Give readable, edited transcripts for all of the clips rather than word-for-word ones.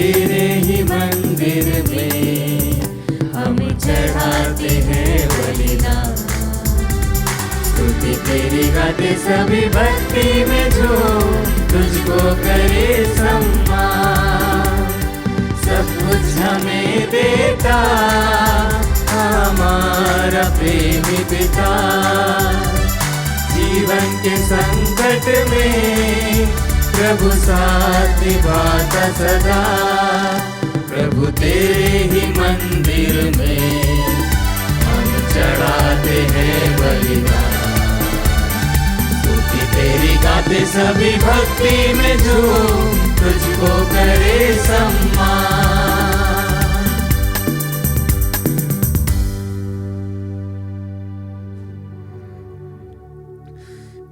तेरे ही मंदिर में हम चढ़ाते हैं बलिदान। स्तुति तेरी गाते सभी भक्ति में जो तुझको करे सम्मान। सब कुछ हमें देता हमारा प्रेमी पिता। जीवन के संकट में प्रभु साथ निभाता सदा। प्रभु तेरे ही मंदिर में हम चढ़ाते हैं बलिदान। स्तुति तेरी गाते सभी भक्ति में जो तुझको करे सम्मान।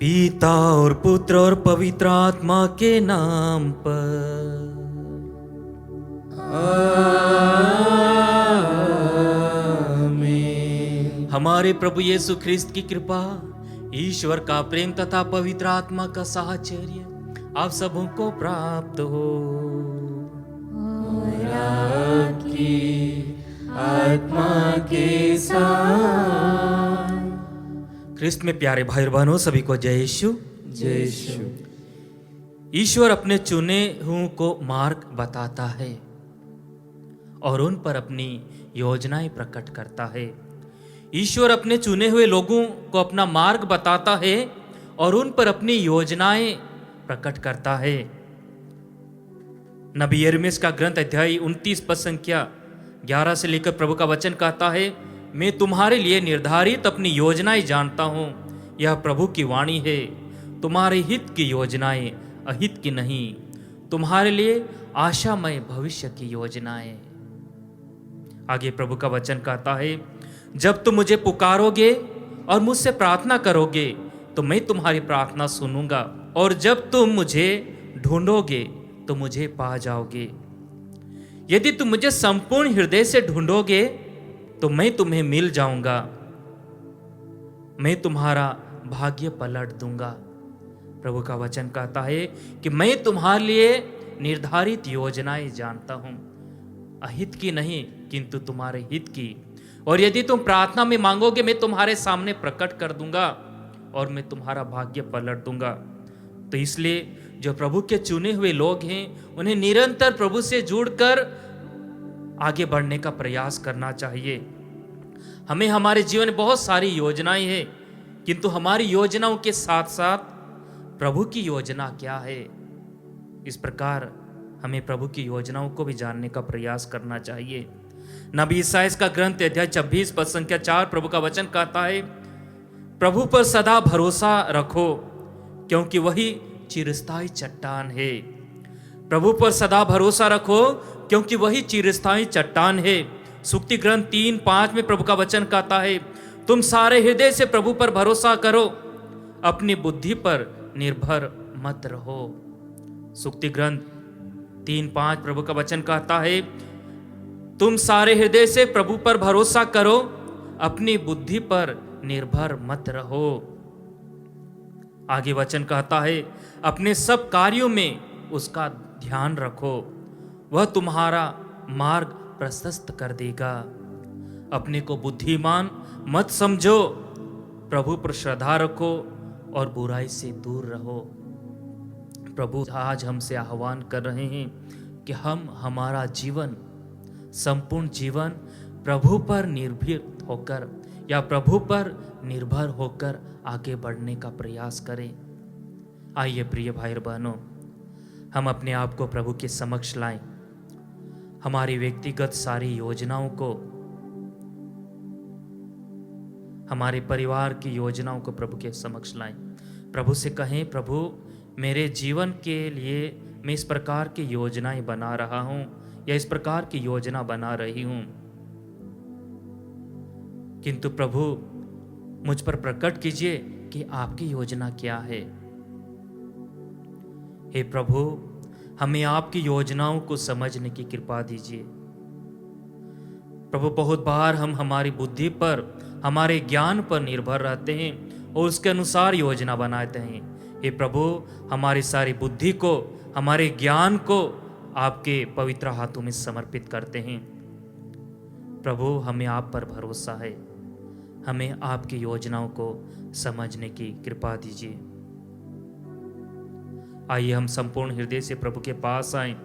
पिता और पुत्र और पवित्र आत्मा के नाम पर आमीन। हमारे प्रभु यीशु ख्रिस्त की कृपा, ईश्वर का प्रेम तथा पवित्र आत्मा का साहचर्य आप सबों को प्राप्त हो। और आपकी आत्मा के साथ। ख्रिस्त में प्यारे भाई और बहनों, सभी को जय यीशु। जय यीशु। ईश्वर अपने चुने हुओं को मार्ग बताता है और उन पर अपनी योजनाएं प्रकट करता है। ईश्वर अपने चुने हुए लोगों को अपना मार्ग बताता है और उन पर अपनी योजनाएं प्रकट करता है। नबी यिर्मयाह का ग्रंथ अध्याय 29 पद संख्या 11 से लेकर प्रभु का वचन कहता है, मैं तुम्हारे लिए निर्धारित अपनी योजनाएं जानता हूं। यह प्रभु की वाणी है। तुम्हारे हित की योजनाएं अहित की नहीं, तुम्हारे लिए आशामय भविष्य की योजनाएं। आगे प्रभु का वचन कहता है, जब तुम मुझे पुकारोगे और मुझसे प्रार्थना करोगे तो मैं तुम्हारी प्रार्थना सुनूंगा, और जब तुम मुझे ढूंढोगे तो मुझे पा जाओगे। यदि तुम मुझे संपूर्ण हृदय से ढूंढोगे तो मैं तुम्हें मिल जाऊंगा। मैं तुम्हारा भाग्य पलट दूंगा। प्रभु का वचन कहता है कि मैं तुम्हारे लिए निर्धारित योजनाएं जानता हूं, अहित की नहीं किंतु तुम्हारे हित की। और यदि तुम प्रार्थना में मांगोगे मैं तुम्हारे सामने प्रकट कर दूंगा और मैं तुम्हारा भाग्य पलट दूंगा। तो इसलिए जो प्रभु के चुने हुए लोग हैं उन्हें निरंतर प्रभु से जुड़कर आगे बढ़ने का प्रयास करना चाहिए। हमें हमारे जीवन में बहुत सारी योजनाएं हैं, किंतु हमारी योजनाओं के साथ साथ प्रभु की योजना क्या है, इस प्रकार हमें प्रभु की योजनाओं को भी जानने का प्रयास करना चाहिए। नबी ईसाइया का ग्रंथ अध्याय 26 पद संख्या 4 प्रभु का वचन कहता है, प्रभु पर सदा भरोसा रखो क्योंकि वही चिरस्थायी चट्टान है। प्रभु पर सदा भरोसा रखो क्योंकि वही चिरस्थायी चट्टान है। सुक्ति ग्रंथ 3:5 में प्रभु का वचन कहता है, तुम सारे हृदय से प्रभु पर भरोसा करो, अपनी बुद्धि पर निर्भर मत रहो। सुक्ति ग्रंथ 3:5 प्रभु का वचन कहता है, तुम सारे हृदय से प्रभु पर भरोसा करो, अपनी बुद्धि पर निर्भर मत रहो। आगे वचन कहता है, अपने सब कार्यों में उसका ध्यान रखो, वह तुम्हारा मार्ग प्रशस्त कर देगा। अपने को बुद्धिमान मत समझो, प्रभु पर श्रद्धा रखो और बुराई से दूर रहो। प्रभु आज हमसे आह्वान कर रहे हैं कि हम हमारा जीवन, संपूर्ण जीवन प्रभु पर निर्भर होकर या प्रभु पर निर्भर होकर आगे बढ़ने का प्रयास करें। आइए प्रिय भाई और बहनों, हम अपने आप को प्रभु के समक्ष लाएं। हमारी व्यक्तिगत सारी योजनाओं को, हमारे परिवार की योजनाओं को प्रभु के समक्ष लाएं। प्रभु से कहें, प्रभु मेरे जीवन के लिए मैं इस प्रकार की योजनाएं बना रहा हूं या इस प्रकार की योजना बना रही हूं, किंतु प्रभु मुझ पर प्रकट कीजिए कि आपकी योजना क्या है। हे प्रभु, हमें आपकी योजनाओं को समझने की कृपा दीजिए। प्रभु, बहुत बार हम हमारी बुद्धि पर, हमारे ज्ञान पर निर्भर रहते हैं और उसके अनुसार योजना बनाते हैं। हे प्रभु, हमारी सारी बुद्धि को, हमारे ज्ञान को आपके पवित्र हाथों में समर्पित करते हैं। प्रभु, हमें आप पर भरोसा है, हमें आपकी योजनाओं को समझने की कृपा दीजिए। आइए हम संपूर्ण हृदय से प्रभु के पास आएं।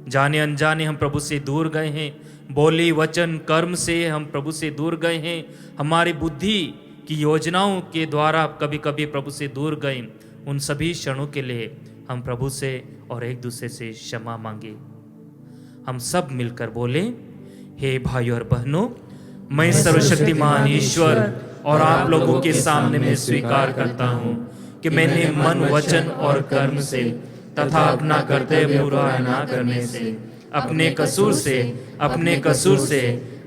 जाने अनजाने हम प्रभु से दूर गए हैं, बोली वचन कर्म से हम प्रभु से दूर गए हैं, हमारी बुद्धि की योजनाओं के द्वारा कभी कभी प्रभु से दूर गए। उन सभी क्षणों के लिए हम प्रभु से और एक दूसरे से क्षमा मांगे। हम सब मिलकर बोले, हे भाइयों और बहनों, मैं सर्वशक्तिमान ईश्वर और आप लोगों के सामने मैं स्वीकार करता हूँ कि मैंने मन वचन और कर्म से तथा अपना कर्तव्य पूरा न करने से, अपने कसूर से,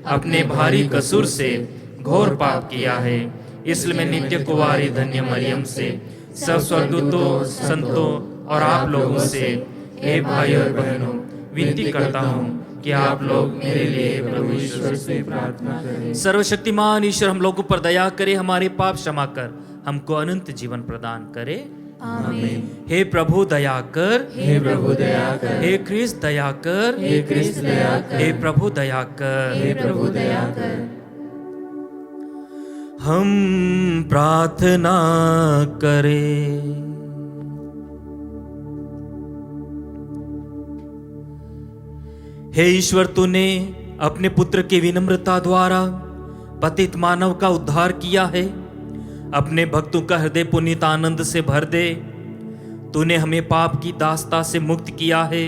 अपने भारी कसूर से घोर पाप किया है। इसलिए मैं नित्य कुंवारी धन्य मरियम से, सब स्वर्गदूतों, संतों और आप लोगों से, हे भाइयों और बहनों, विनती करता हूँ कि आप लोग मेरे लिए प्रभु ईश्वर से प्रार्थना करें। सर्वशक्तिमान ईश्वर हम लोगों पर दया करे, हमारे पाप क्षमा कर हमको अनंत जीवन प्रदान करे। आमीन। हे प्रभु दया कर, हे प्रभु दया कर, हे क्रिस्त दया कर, हे क्रिस्त दया कर, हे प्रभु दया कर, हे प्रभु दया कर। हम प्रार्थना करें। हे ईश्वर, तूने अपने पुत्र की विनम्रता द्वारा पतित मानव का उद्धार किया है। अपने भक्तों का हृदय पुनीत आनंद से भर दे। तूने हमें पाप की दास्ता से मुक्त किया है,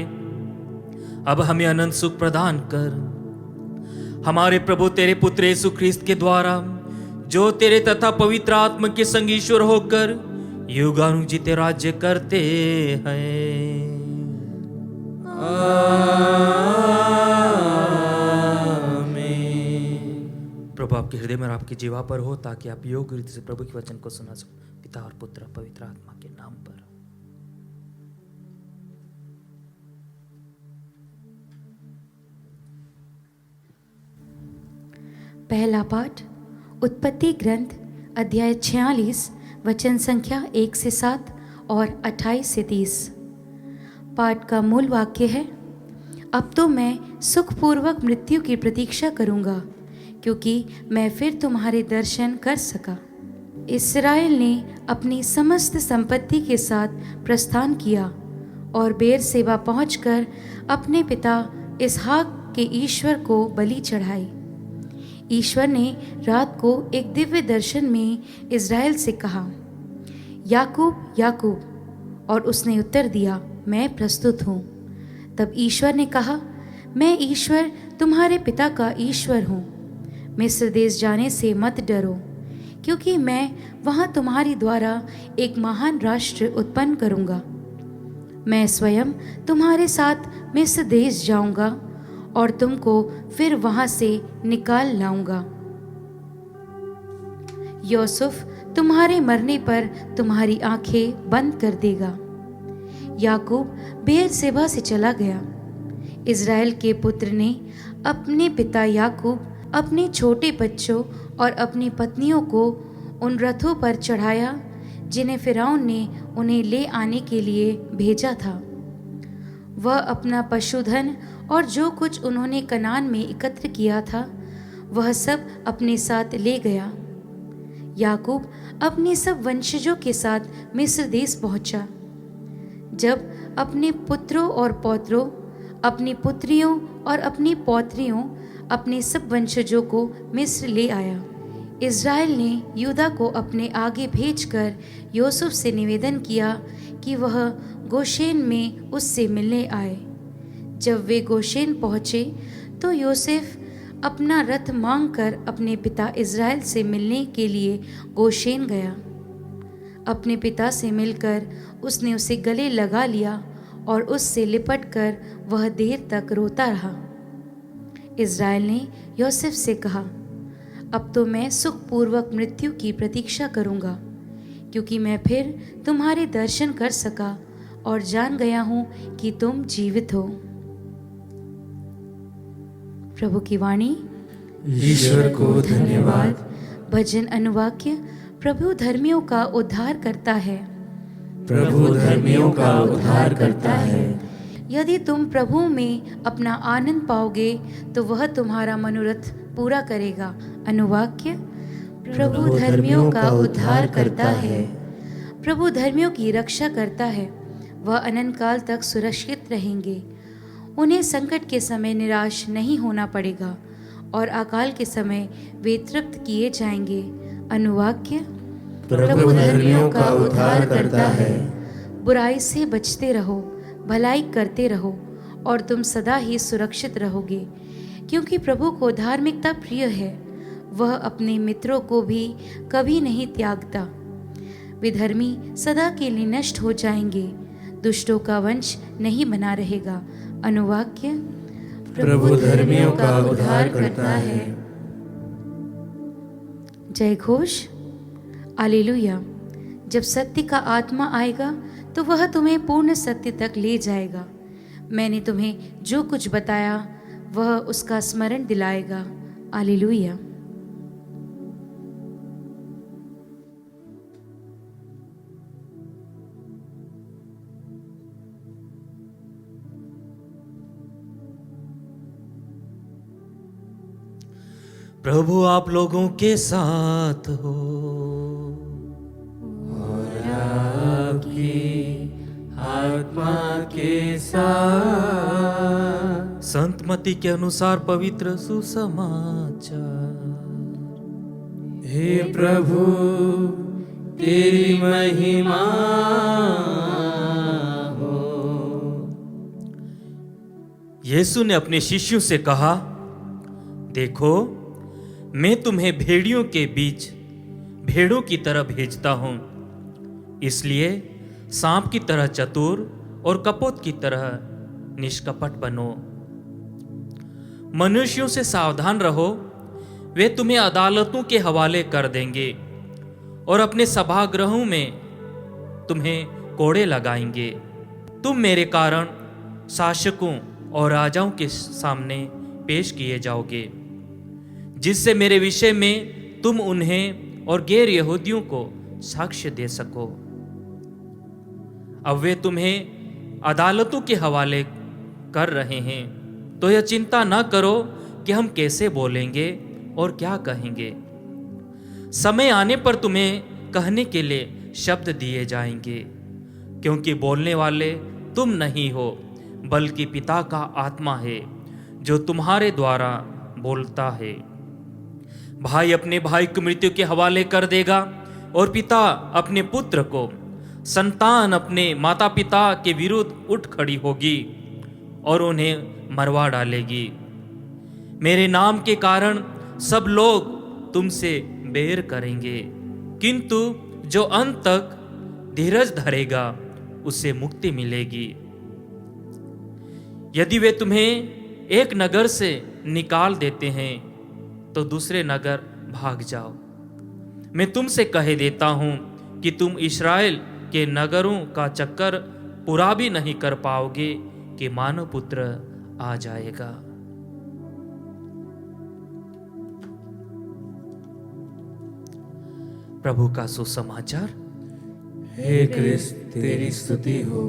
अब हमें अनंत सुख प्रदान कर। हमारे प्रभु तेरे पुत्र यीशु ख्रीस्त के द्वारा, जो तेरे तथा पवित्र आत्मा के संग ईश्वर होकर युगानुग जीते राज्य करते हैं। प्रभु आपके हृदय में और आपकी जीवा पर हो, ताकि आप योग्य रीति से प्रभु के वचन को सुना सको। पिता और पुत्र पवित्र आत्मा के नाम पर। पहला पाठ उत्पत्ति ग्रंथ अध्याय 46 वचन संख्या 1 से 7 और 28 से 30। पाठ का मूल वाक्य है, अब तो मैं सुखपूर्वक मृत्यु की प्रतीक्षा करूंगा, क्योंकि मैं फिर तुम्हारे दर्शन कर सका। इस्राएल ने अपनी समस्त संपत्ति के साथ प्रस्थान किया और बेरसेबा पहुंचकर अपने पिता इसहाक के ईश्वर को बलि चढ़ाई। ईश्वर ने रात को एक दिव्य दर्शन में इज़राइल से कहा, याकूब याकूब, और उसने उत्तर दिया, मैं प्रस्तुत हूँ। तब ईश्वर ने कहा, मैं ईश्वर तुम्हारे पिता का ईश्वर हूँ। मिस्र देश जाने से मत डरो, क्योंकि मैं वहाँ तुम्हारी द्वारा एक महान राष्ट्र उत्पन्न करूँगा। मैं स्वयं तुम्हारे साथ मिस्र देश जाऊँगा और तुमको फिर वहाँ से निकाल लाऊँगा। यूसुफ तुम्हारे मरने पर तुम्हारी आंखें बंद कर देगा। याकूब बेरसेबा से चला गया। इज़राइल के पुत्र ने अपने पिता याकूब अपने छोटे बच्चों और अपनी पत्नियों को उन रथों पर चढ़ाया जिन्हें फिरौन ने उन्हें ले आने के लिए भेजा था। वह अपना पशुधन और जो कुछ उन्होंने कनान में एकत्र किया था, वह सब अपने साथ ले गया। याकूब अपने सब वंशजों के साथ मिस्र देश पहुंचा। जब अपने पुत्रों और पौत्रों, अपनी पुत्रियों और अपनी पौत्रियों, अपने सब वंशजों को मिस्र ले आया। इज़राइल ने यूदा को अपने आगे भेजकर यूसुफ से निवेदन किया कि वह गोशेन में उससे मिलने आए। जब वे गोशेन पहुँचे तो यूसुफ अपना रथ मांगकर अपने पिता इज़राइल से मिलने के लिए गोशेन गया। अपने पिता से मिलकर उसने उसे गले लगा लिया और उससे लिपटकर वह देर तक रोता रहा। इज़राइल ने यूसुफ से कहा, अब तो मैं सुखपूर्वक मृत्यु की प्रतीक्षा करूंगा, क्योंकि मैं फिर तुम्हारे दर्शन कर सका और जान गया हूं कि तुम जीवित हो। प्रभु की वाणी। ईश्वर को धन्यवाद। भजन अनुवाक्य। प्रभु धर्मियों का उद्धार करता है। प्रभु धर्मियों का उद्धार करता है। यदि तुम प्रभु में अपना आनंद पाओगे तो वह तुम्हारा मनोरथ पूरा करेगा। अनुवाक्य: प्रभु धर्मियों का उद्धार करता है। प्रभु धर्मियों की रक्षा करता है। वह अनंत काल तक सुरक्षित रहेंगे। उन्हें संकट के समय निराश नहीं होना पड़ेगा और अकाल के समय वे तृप्त किए जाएंगे। अनुवाक्य: प्रभु धर्मियों का उद्धार करता है। बुराई से बचते रहो, भलाई करते रहो और तुम सदा ही सुरक्षित रहोगे, क्योंकि प्रभु को धार्मिकता प्रिय है। वह अपने मित्रों को भी कभी नहीं त्यागता। विधर्मी सदा के लिए नष्ट हो जाएंगे, दुष्टों का वंश नहीं बना रहेगा। अनुवाक्य: प्रभु धर्मियों का उद्धार करता है। जय घोष। हालेलुया। जब सत्य का आत्मा आएगा तो वह तुम्हें पूर्ण सत्य तक ले जाएगा। मैंने तुम्हें जो कुछ बताया वह उसका स्मरण दिलाएगा। हालेलुया। प्रभु आप लोगों के साथ हो। आपकी आत्मा के साथ। संत मत्ती के अनुसार पवित्र सुसमाचार। हे प्रभु तेरी महिमा हो। यीशु ने अपने शिष्यों से कहा, देखो मैं तुम्हें भेड़ियों के बीच भेड़ों की तरह भेजता हूं, इसलिए सांप की तरह चतुर और कपोत की तरह निष्कपट बनो। मनुष्यों से सावधान रहो, वे तुम्हें अदालतों के हवाले कर देंगे और अपने सभागृहों में तुम्हें कोड़े लगाएंगे। तुम मेरे कारण शासकों और राजाओं के सामने पेश किए जाओगे, जिससे मेरे विषय में तुम उन्हें और गैर यहूदियों को साक्ष्य दे सको। अब वे तुम्हें अदालतों के हवाले कर रहे हैं, तो यह चिंता न करो कि हम कैसे बोलेंगे और क्या कहेंगे। समय आने पर तुम्हें कहने के लिए शब्द दिए जाएंगे, क्योंकि बोलने वाले तुम नहीं हो, बल्कि पिता का आत्मा है जो तुम्हारे द्वारा बोलता है। भाई अपने भाई को मृत्यु के हवाले कर देगा और पिता अपने पुत्र को। संतान अपने माता पिता के विरुद्ध उठ खड़ी होगी और उन्हें मरवा डालेगी। मेरे नाम के कारण सब लोग तुमसे बैर करेंगे, किंतु जो अंत तक धीरज धरेगा उसे मुक्ति मिलेगी। यदि वे तुम्हें एक नगर से निकाल देते हैं तो दूसरे नगर भाग जाओ। मैं तुमसे कह देता हूं कि तुम इस्राएल के नगरों का चक्कर पूरा भी नहीं कर पाओगे कि मानव पुत्र आ जाएगा। प्रभु का सुसमाचार। हे क्रिस्त तेरी स्तुति हो।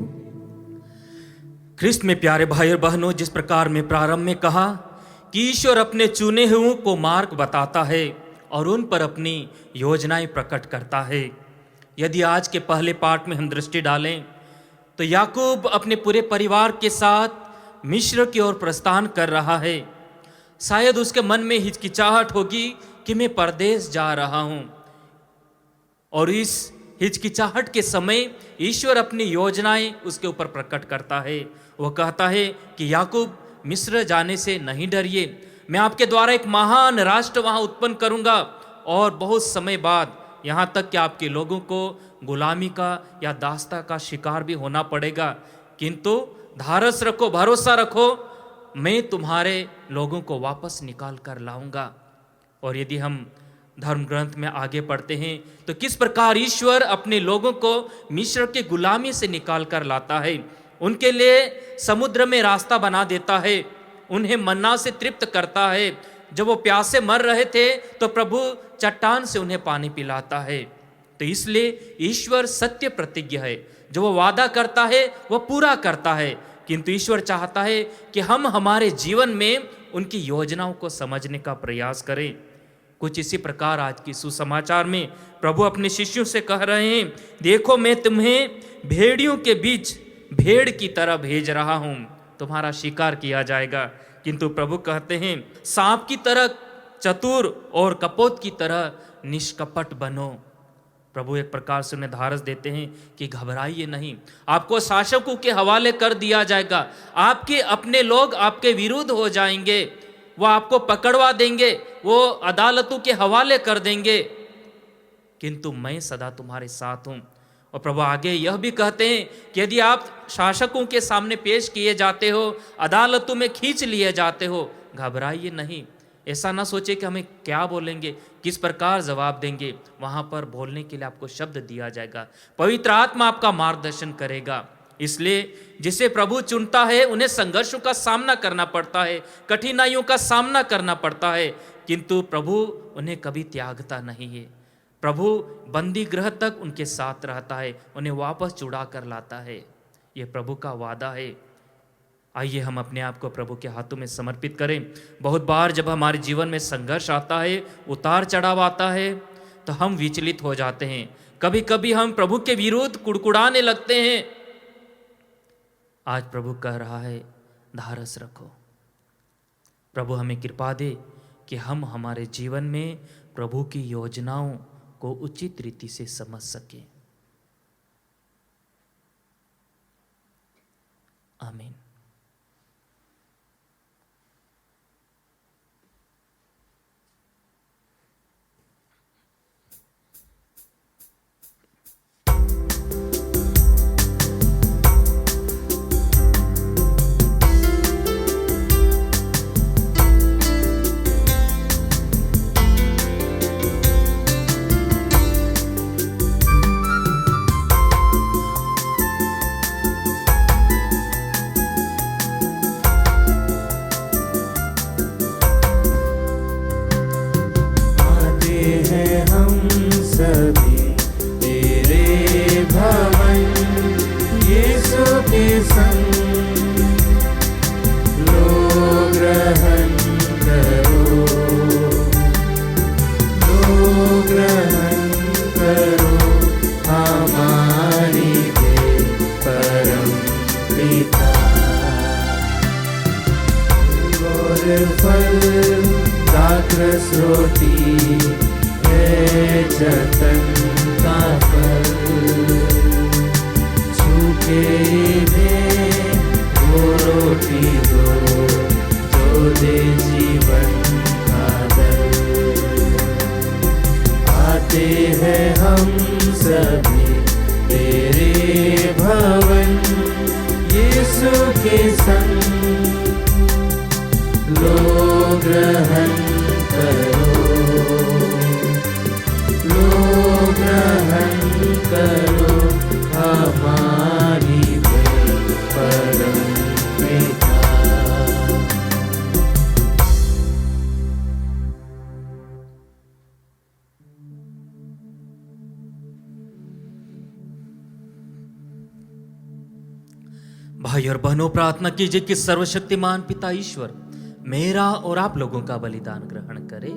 ख्रिस्त में प्यारे भाई और बहनों, जिस प्रकार में प्रारंभ में कहा कि ईश्वर अपने चुने हुओं को मार्ग बताता है और उन पर अपनी योजनाएं प्रकट करता है। यदि आज के पहले पाठ में हम दृष्टि डालें तो याकूब अपने पूरे परिवार के साथ मिस्र की ओर प्रस्थान कर रहा है। शायद उसके मन में हिचकिचाहट होगी कि मैं परदेश जा रहा हूं, और इस हिचकिचाहट के समय ईश्वर अपनी योजनाएं उसके ऊपर प्रकट करता है। वह कहता है कि याकूब मिस्र जाने से नहीं डरिए, मैं आपके द्वारा एक महान राष्ट्र वहां उत्पन्न करूंगा और बहुत समय बाद यहाँ तक कि आपके लोगों को गुलामी का या दास्ता का शिकार भी होना पड़ेगा, किंतु धारस रखो, भरोसा रखो, मैं तुम्हारे लोगों को वापस निकाल कर लाऊंगा। और यदि हम धर्म ग्रंथ में आगे पढ़ते हैं तो किस प्रकार ईश्वर अपने लोगों को मिस्र के गुलामी से निकाल कर लाता है, उनके लिए समुद्र में रास्ता बना देता है, उन्हें मन्ना से तृप्त करता है। जब वो प्यासे मर रहे थे तो प्रभु चट्टान से उन्हें पानी पिलाता है। तो इसलिए ईश्वर सत्य प्रतिज्ञ है, जो वो वादा करता है वो पूरा करता है। किंतु ईश्वर चाहता है कि हम हमारे जीवन में उनकी योजनाओं को समझने का प्रयास करें। कुछ इसी प्रकार आज की सुसमाचार में प्रभु अपने शिष्यों से कह रहे हैं, देखो मैं तुम्हें भेड़ियों के बीच भेड़ की तरह भेज रहा हूं, तुम्हारा शिकार किया जाएगा। किंतु प्रभु कहते हैं, सांप की तरह चतुर और कपोत की तरह निष्कपट बनो। प्रभु एक प्रकार से उन्हें धारस देते हैं कि घबराइए नहीं, आपको शासकों के हवाले कर दिया जाएगा, आपके अपने लोग आपके विरुद्ध हो जाएंगे, वो आपको पकड़वा देंगे, वो अदालतों के हवाले कर देंगे, किंतु मैं सदा तुम्हारे साथ हूं। और प्रभु आगे यह भी कहते हैं कि यदि आप शासकों के सामने पेश किए जाते हो, अदालतों में खींच लिए जाते हो, घबराइए नहीं। ऐसा ना सोचे कि हमें क्या बोलेंगे, किस प्रकार जवाब देंगे। वहां पर बोलने के लिए आपको शब्द दिया जाएगा, पवित्र आत्मा आपका मार्गदर्शन करेगा। इसलिए जिसे प्रभु चुनता है उन्हें संघर्षों का सामना करना पड़ता है, कठिनाइयों का सामना करना पड़ता है, किंतु प्रभु उन्हें कभी त्यागता नहीं है। प्रभु बंदी गृह तक उनके साथ रहता है, उन्हें वापस छुड़ा कर लाता है। ये प्रभु का वादा है। आइए हम अपने आप को प्रभु के हाथों में समर्पित करें। बहुत बार जब हमारे जीवन में संघर्ष आता है, उतार चढ़ाव आता है, तो हम विचलित हो जाते हैं। कभी कभी हम प्रभु के विरुद्ध कुड़कुड़ाने लगते हैं। आज प्रभु कह रहा है, धारस रखो। प्रभु हमें कृपा दे कि हम हमारे जीवन में प्रभु की योजनाओं को उचित रीति से समझ सकें। आमीन। भाई और बहनों, प्रार्थना कीजिए कि सर्वशक्तिमान पिता ईश्वर मेरा और आप लोगों का बलिदान ग्रहण करे।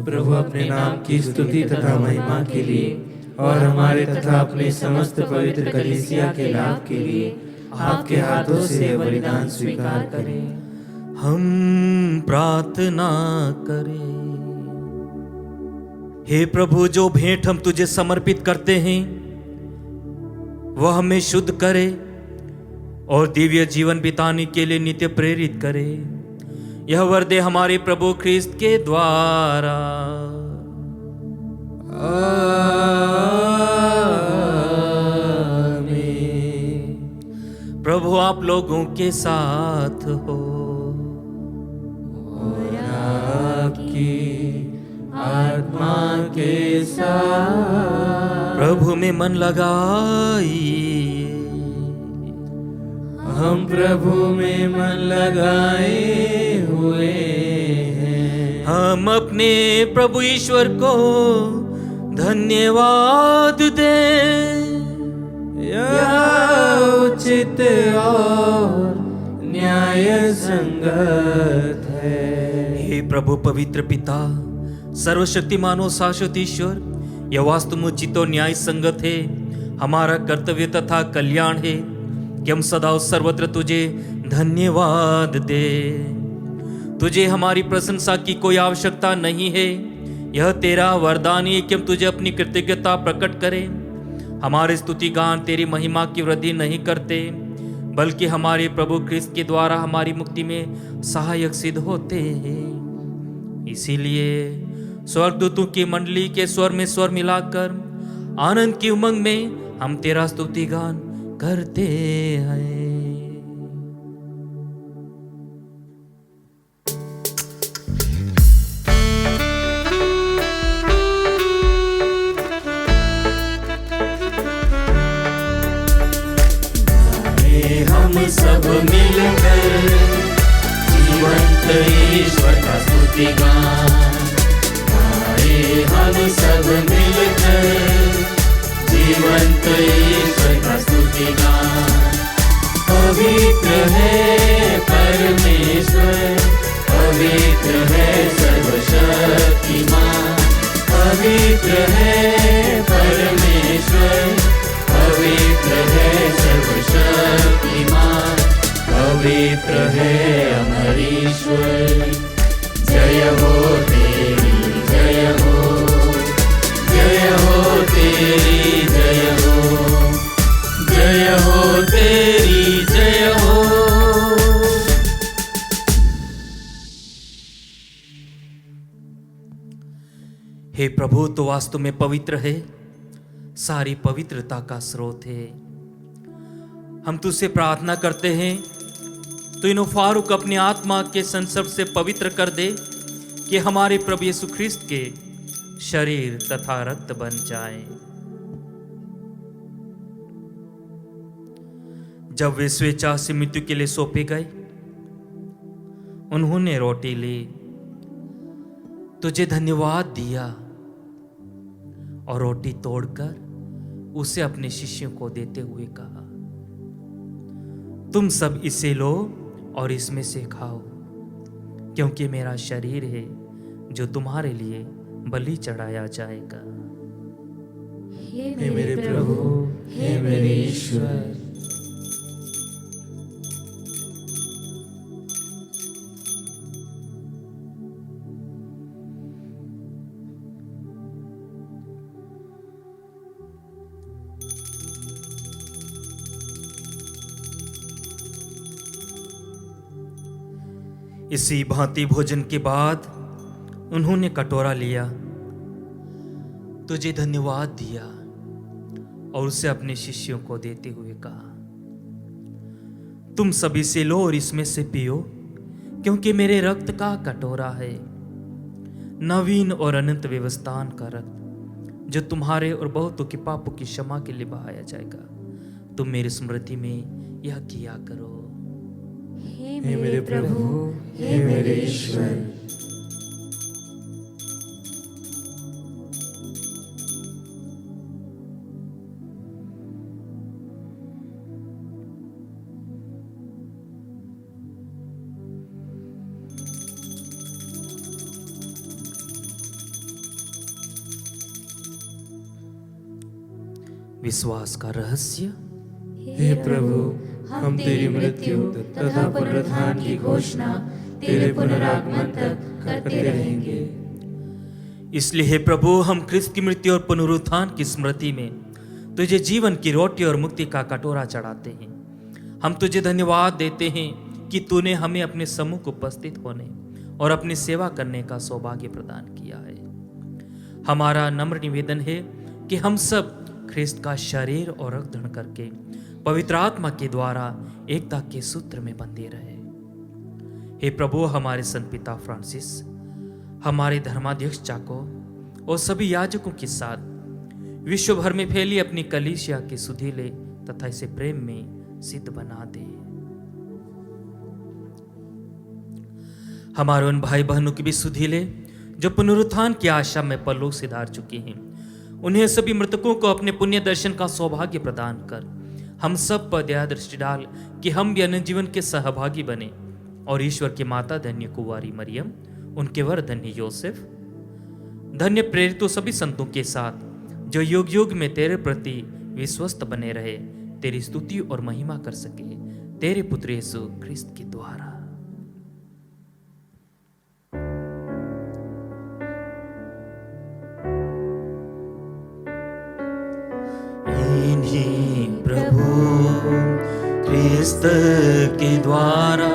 प्रभु अपने नाम की स्तुति तथा महिमा के लिए और हमारे तथा अपने समस्त पवित्र कलीसिया के लाभ के लिए आपके हाथों से बलिदान स्वीकार करें। हम प्रार्थना करें। हे प्रभु, जो भेंट हम तुझे समर्पित करते हैं वह हमें शुद्ध करे और दिव्य जीवन बिताने के लिए नित्य प्रेरित करे। यह वर दे हमारे प्रभु ख्रिस्त के द्वारा। आमीन। प्रभु आप लोगों के साथ हो और आपकी आत्मा के साथ। प्रभु में मन लगाइए। हम प्रभु में मन लगाए हुए हैं। हम अपने प्रभु ईश्वर को धन्यवाद दें। यह उचित और न्याय संगत है। हे प्रभु पवित्र पिता, सर्वशक्तिमान और शाश्वत ईश्वर, यह वास्तुमुचित और न्याय संगत है, हमारा कर्तव्य तथा कल्याण है कि हम सदा और सर्वत्र तुझे धन्यवाद दे। तुझे हमारी प्रशंसा की कोई आवश्यकता नहीं है, यह तेरा वरदान है कि हम तुझे अपनी कृतज्ञता प्रकट करें। हमारे स्तुति गान तेरी महिमा की वृद्धि नहीं करते, बल्कि हमारे प्रभु ख्रिस्त के द्वारा हमारी मुक्ति में सहायक सिद्ध होते हैं। इसीलिए स्वर्गदूतों की मंडली के स्वर में स्वर मिलाकर आनंद की उमंग में हम तेरा स्तुति गान करते हैं। हम सब मिलकर जीवंत ईश्वर का स्तुति गान गाए। हम सब मिलकर जीवंत ईश्वर का स्तुति गान। पवित्र है परमेश्वर, पवित्र है सर्वशक्तिमान, पवित्र है परमेश्वर, पवित्र है सर्वशक्तिमान, पवित्र है अमर ईश्वर। जय हो तेरी जय हो, जय हो तेरी जय हो, जय हो तेरी जय हो। हे प्रभु, तो वास्तव में पवित्र है, सारी पवित्रता का स्रोत है। हम तुझसे प्रार्थना करते हैं, तो इनो फारूक अपनी आत्मा के संसर्ग से पवित्र कर दे कि हमारे प्रभु यीशु ख्रिस्त के शरीर तथा रक्त बन जाए। जब वे स्वेच्छा से मृत्यु के लिए सौंपे गए, उन्होंने रोटी ली, तुझे धन्यवाद दिया और रोटी तोड़कर उसे अपने शिष्यों को देते हुए कहा, तुम सब इसे लो और इसमें से खाओ, क्योंकि मेरा शरीर है जो तुम्हारे लिए बलि चढ़ाया जाएगा। हे मेरे प्रभु, हे मेरे ईश्वर। इसी भांति भोजन के बाद उन्होंने कटोरा लिया, तुझे धन्यवाद दिया और उसे अपने शिष्यों को देते हुए कहा, तुम सभी से लो और इसमें से पियो, क्योंकि मेरे रक्त का कटोरा है, नवीन और अनंत व्यवस्थान का रक्त, जो तुम्हारे और बहुतों के पापों की क्षमा के लिए बहाया जाएगा। तुम मेरी स्मृति में यह किया करो। हे मेरे प्रभु, हे मेरे ईश्वर। विश्वास का रहस्य। हे प्रभु, हम तेरी मृत्यु तथा पुनरुत्थान की घोषणा तेरे पुनरागमन तक करते रहेंगे। इसलिए हे प्रभु, हम ख्रिस्त की मृत्यु और पुनरुत्थान की स्मृति में तुझे जीवन की रोटी और मुक्ति का कटोरा चढ़ाते हैं। हम तुझे धन्यवाद देते हैं कि तूने हमें अपने सम्मुख उपस्थित होने और अपनी सेवा करने का सौभाग्य प्रदान किया है। हमारा नम्र निवेदन है कि हम सब ख्रिस्त का शरीर और रक्त धारण करके पवित्र आत्मा के द्वारा एकता के सूत्र में बंधे रहे। हे प्रभु, हमारे संत पिता फ्रांसिस, हमारे धर्माध्यक्ष चाको और सभी याजकों के साथ विश्व भर में फैली अपनी कलीसिया के सुधीले तथा इसे प्रेम में सिद्ध बना दे। हमारे उन भाई बहनों के भी सुधीले जो पुनरुत्थान की आशा में परलोक से धार चुके हैं, उन्हें सभी मृतकों को अपने पुण्य दर्शन का सौभाग्य प्रदान कर हम सब पर दया दृष्टि डाल कि हम भी अनंत जीवन के सहभागी बने और ईश्वर की माता धन्य कुंवारी मरियम, उनके वर धन्य योसेफ, धन्य प्रेरित सभी संतों के साथ जो युग युग में तेरे प्रति विश्वस्त बने रहे, तेरी स्तुति और महिमा कर सके, तेरे पुत्र यीशु ख्रिस्त के द्वारा। इन्हीं प्रभु ख्रिस्त के द्वारा,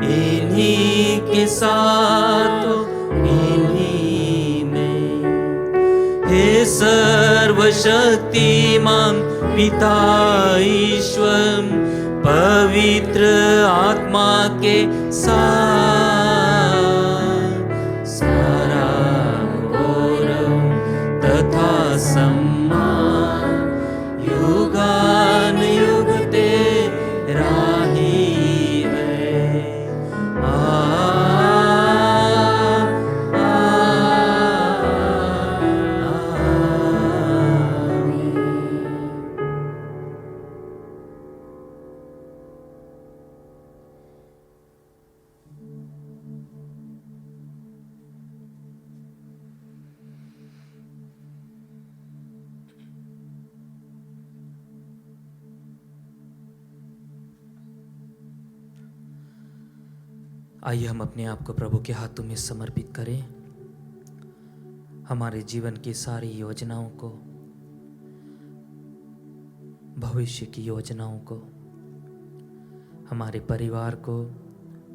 इन्हीं के साथ, इन्हीं में, हे सर्वशक्तिमान पिता ईश्वर, पवित्र आत्मा के साथ सारा गौरव तथा सम्मान युगान युग तेरा ही है। आइए हम अपने आप को प्रभु के हाथों में समर्पित करें। हमारे जीवन की सारी योजनाओं को, भविष्य की योजनाओं को, हमारे परिवार को,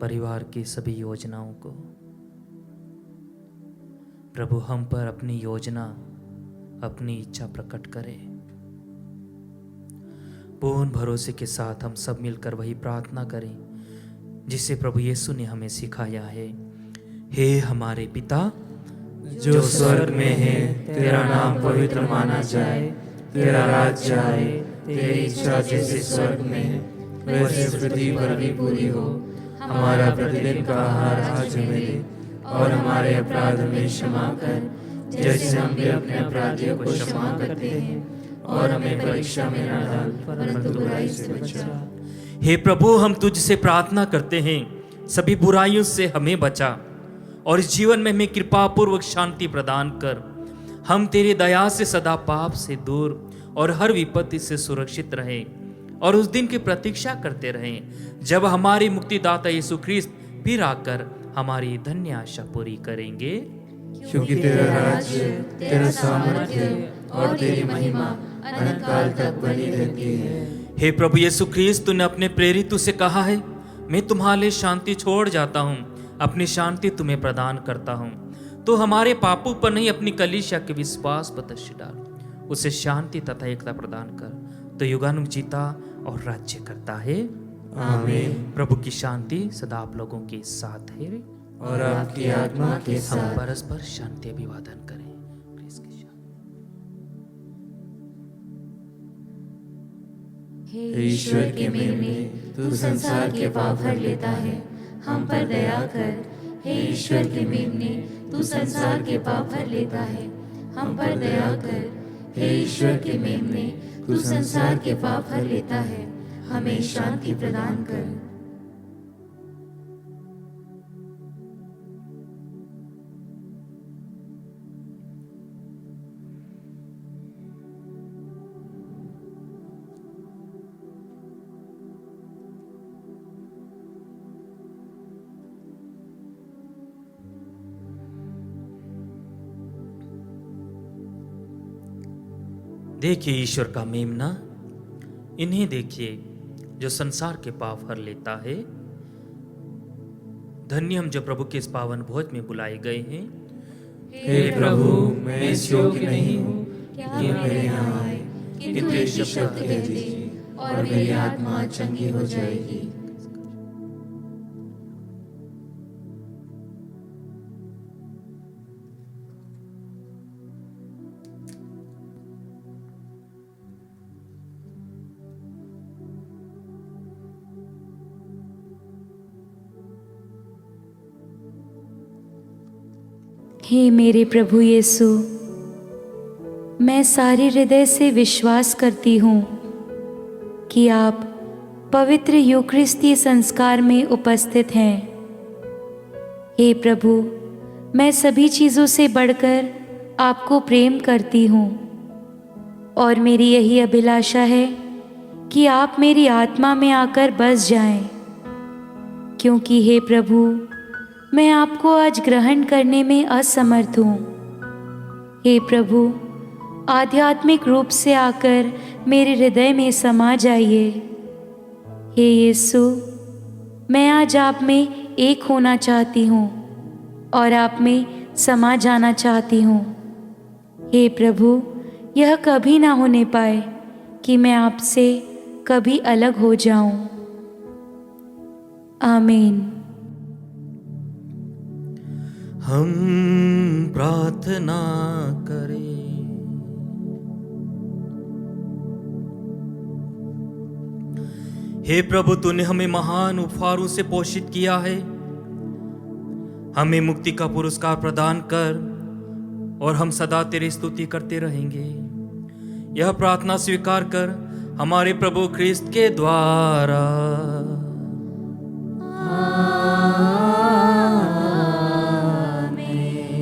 परिवार की सभी योजनाओं को, प्रभु हम पर अपनी योजना, अपनी इच्छा प्रकट करें। पूर्ण भरोसे के साथ हम सब मिलकर वही प्रार्थना करें जिसे प्रभु यीशु ने हमें सिखाया है। हे हमारे पिता जो स्वर्ग में है, तेरा नाम पवित्र माना जाए, तेरा राज्य आए, तेरी इच्छा जैसे स्वर्ग में है वैसे पृथ्वी पर भी पूरी हो। हमारा प्रतिदिन का आहार आज हमें दे, और हमारे अपराध में क्षमा कर जैसे हम भी अपने अपराधियों को क्षमा करते हैं, और हमें परीक्षा में न डाल परंतु बुराई से बचा। हे प्रभु, हम तुझसे प्रार्थना करते हैं, सभी बुराइयों से हमें बचा और इस जीवन में हमें कृपा पूर्वक शांति प्रदान कर। हम तेरी दया से सदा पाप से दूर और हर विपत्ति से सुरक्षित रहें और उस दिन की प्रतीक्षा करते रहें जब हमारे मुक्तिदाता यीशु ख्रिस्त फिर आकर हमारी धन्य आशा पूरी करेंगे। क्योंकि तेरा राज्य, तेरा सामर्थ्य और तेरी महिमा अनंत काल तक बनी रहती है। हे प्रभु यीशु ख्रिस्त, तूने अपने प्रेरितों से कहा है, मैं तुम्हारे लिए शांति छोड़ जाता हूँ, अपनी शांति तुम्हें प्रदान करता हूँ। तो हमारे पापों पर नहीं, अपनी कलीसिया के विश्वास पर दृष्टि डाल, उसे शांति तथा एकता प्रदान कर। तो युगानुग जीता और राज्य करता है। आमीन। प्रभु की शांति सदा आप लोगों के साथ है और आपकी आत्मा के हम साथ। परस्पर शांति अभिवादन करें। हे ईश्वर के मेमने, तू संसार के पाप हर लेता है, हम पर दया कर। हे ईश्वर के मेमने, तू संसार के पाप हर लेता है, हम पर दया कर। हे ईश्वर के मेमने, तू संसार के पाप हर लेता है, हमें शांति प्रदान कर। देखिए ईश्वर का मेमना, इन्हें देखिए जो संसार के पाप हर लेता है। धन्य हम जो प्रभु के इस पावन भोज में बुलाए गए हैं। हे प्रभु, मैं इस योग्य नहीं हूँ कि मेरे यहाँ आए, किंतु एक शब्द कह दीजिए और मेरी आत्मा चंगी हो जाएगी। हे मेरे प्रभु यीशु, मैं सारे हृदय से विश्वास करती हूँ कि आप पवित्र यूक्रिस्तीय संस्कार में उपस्थित हैं। हे प्रभु, मैं सभी चीज़ों से बढ़कर आपको प्रेम करती हूँ और मेरी यही अभिलाषा है कि आप मेरी आत्मा में आकर बस जाएं, क्योंकि हे प्रभु, मैं आपको आज ग्रहण करने में असमर्थ हूँ। हे प्रभु, आध्यात्मिक रूप से आकर मेरे हृदय में समा जाइए। हे यीशु, मैं आज आप में एक होना चाहती हूँ और आप में समा जाना चाहती हूँ। हे प्रभु, यह कभी ना होने पाए कि मैं आपसे कभी अलग हो जाऊं। आमीन। हम प्रार्थना करें। हे प्रभु, तूने हमें महान उपहारों से पोषित किया है। हमें मुक्ति का पुरस्कार प्रदान कर और हम सदा तेरी स्तुति करते रहेंगे। यह प्रार्थना स्वीकार कर हमारे प्रभु ख्रिस्त के द्वारा।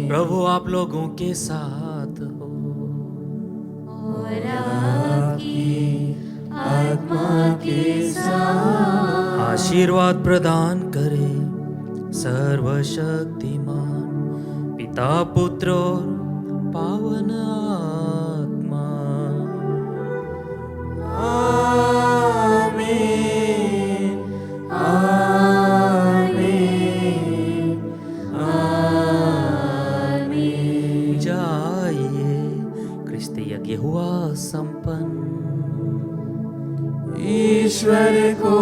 प्रभु आप लोगों के साथ हो और आपकी आत्मा के साथ। आशीर्वाद प्रदान करे सर्वशक्तिमान पिता, पुत्र और पावन आत्मा। आमीन, आमीन, आमीन। जाइए, क्रिस्त यज्ञ हुआ संपन्न। ईश्वर को